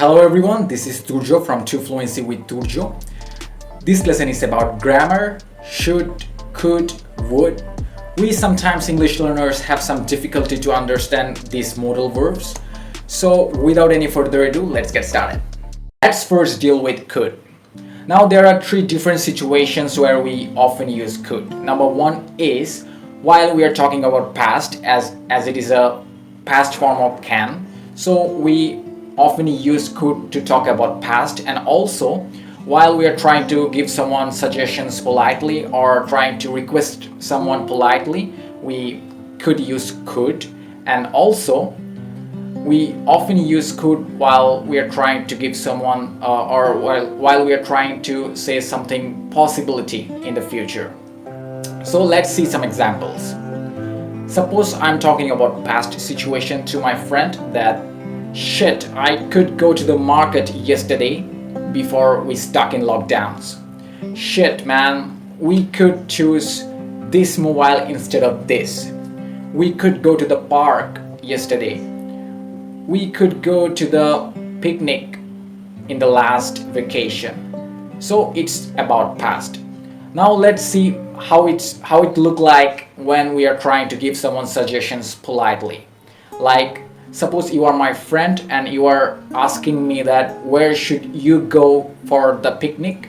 Hello everyone, this is Turjo from To Fluency with Turjo. This lesson is about grammar, should, could, would. We sometimes English learners have some difficulty to understand these modal verbs. So without any further ado, let's get started. Let's first deal with could. Now there are three different situations where we often use could. Number one is while we are talking about past as it is a past form of can. So we often use could to talk about past, and also while we are trying to give someone suggestions politely or trying to request someone politely, we could use could. And also we often use could while we are trying to give someone or while we are trying to say something possibility in the future. So let's see some examples. Suppose I'm talking about past situation to my friend that shit, I could go to the market yesterday before we stuck in lockdowns. Shit man, we could choose this mobile instead of this. We could go to the park yesterday. We could go to the picnic in the last vacation. So it's about past. Now let's see how it look like when we are trying to give someone suggestions politely. Like suppose you are my friend and you are asking me that where should you go for the picnic.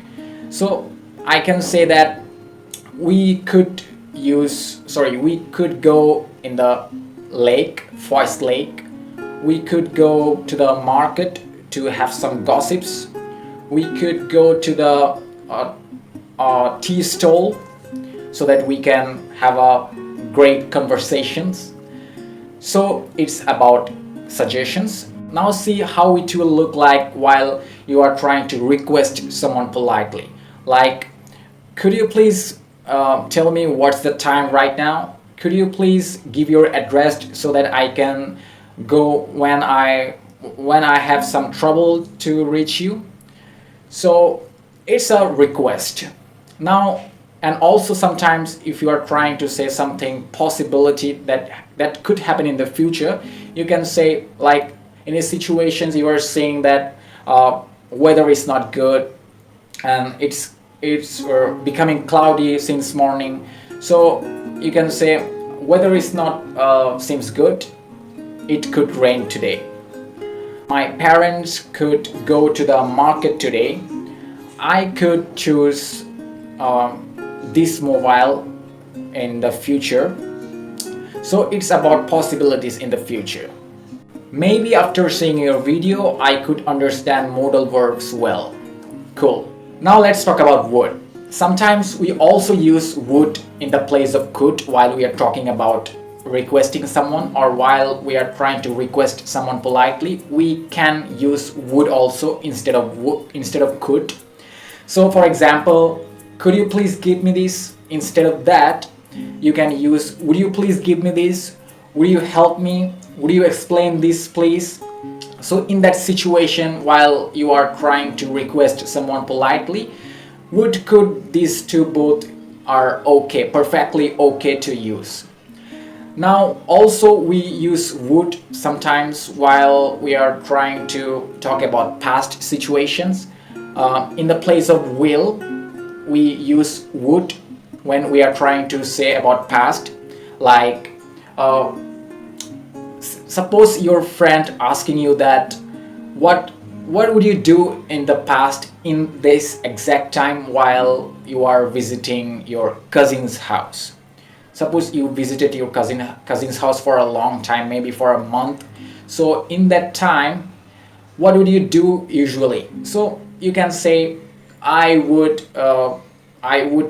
So I can say that we could go in the lake, Forest Lake. We could go to the market to have some gossips. We could go to the tea stall so that we can have a great conversations. So it's about suggestions. Now see how it will look like while you are trying to request someone politely. Like, could you please tell me what's the time right now? Could you please give your address so that I can go when I have some trouble to reach you? So it's a request. Now, and also sometimes if you are trying to say something possibility that could happen in the future, you can say, like in these situations you are saying that weather is not good and it's becoming cloudy since morning. So you can say weather is not seems good. It could rain today. My parents could go to the market today. I could choose this mobile in the future. So it's about possibilities in the future. Maybe after seeing your video, I could understand modal verbs well. Cool. Now let's talk about would. Sometimes we also use would in the place of could while we are talking about requesting someone, or while we are trying to request someone politely, we can use would also instead of could. So for example, could you please give me this? Instead of that, you can use would you please give me this? Would you help me? Would you explain this please? So in that situation, while you are trying to request someone politely, would, could, these two both are okay, perfectly okay to use. Now also we use would sometimes while we are trying to talk about past situations. In the place of will, we use would when we are trying to say about past. Like suppose your friend asking you that what would you do in the past in this exact time while you are visiting your cousin's house. Suppose you visited your cousin's house for a long time, maybe for a month. So in that time, what would you do usually? So you can say I would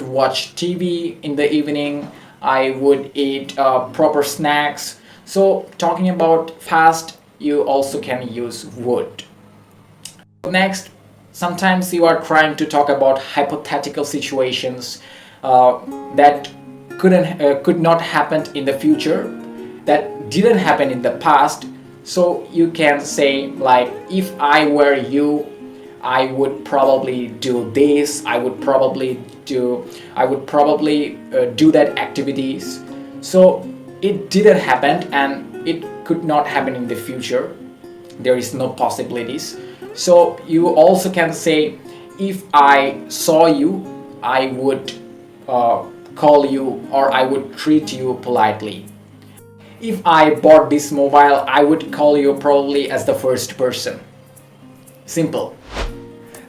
watch TV in the evening. I would eat proper snacks. So talking about past, you also can use would. Next, sometimes you are trying to talk about hypothetical situations that could not happen in the future, that didn't happen in the past. So you can say like, if I were you, I would probably do this. I would probably do that activities. So it didn't happen and it could not happen in the future. There is no possibilities. So you also can say, if I saw you, I would call you, or I would treat you politely. If I bought this mobile, I would call you probably as the first person. Simple.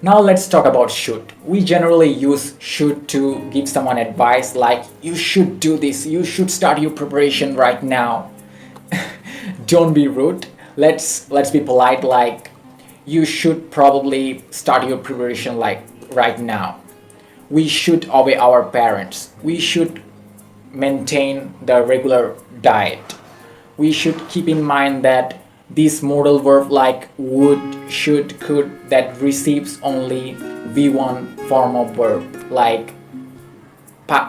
Now let's talk about should. We generally use should to give someone advice, like you should do this, you should start your preparation right now. Don't be rude. Let's be polite, like you should probably start your preparation like right now. We should obey our parents. We should maintain the regular diet. We should keep in mind that this modal verb like would, should, could, that receives only V1 form of verb, like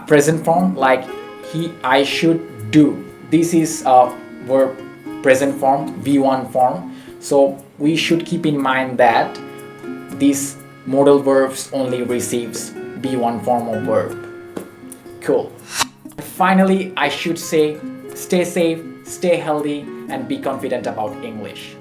present form, like he, I should do. This is a verb present form, V1 form. So we should keep in mind that this modal verbs only receives V1 form of verb. Cool. Finally, I should say, stay safe, stay healthy, and be confident about English.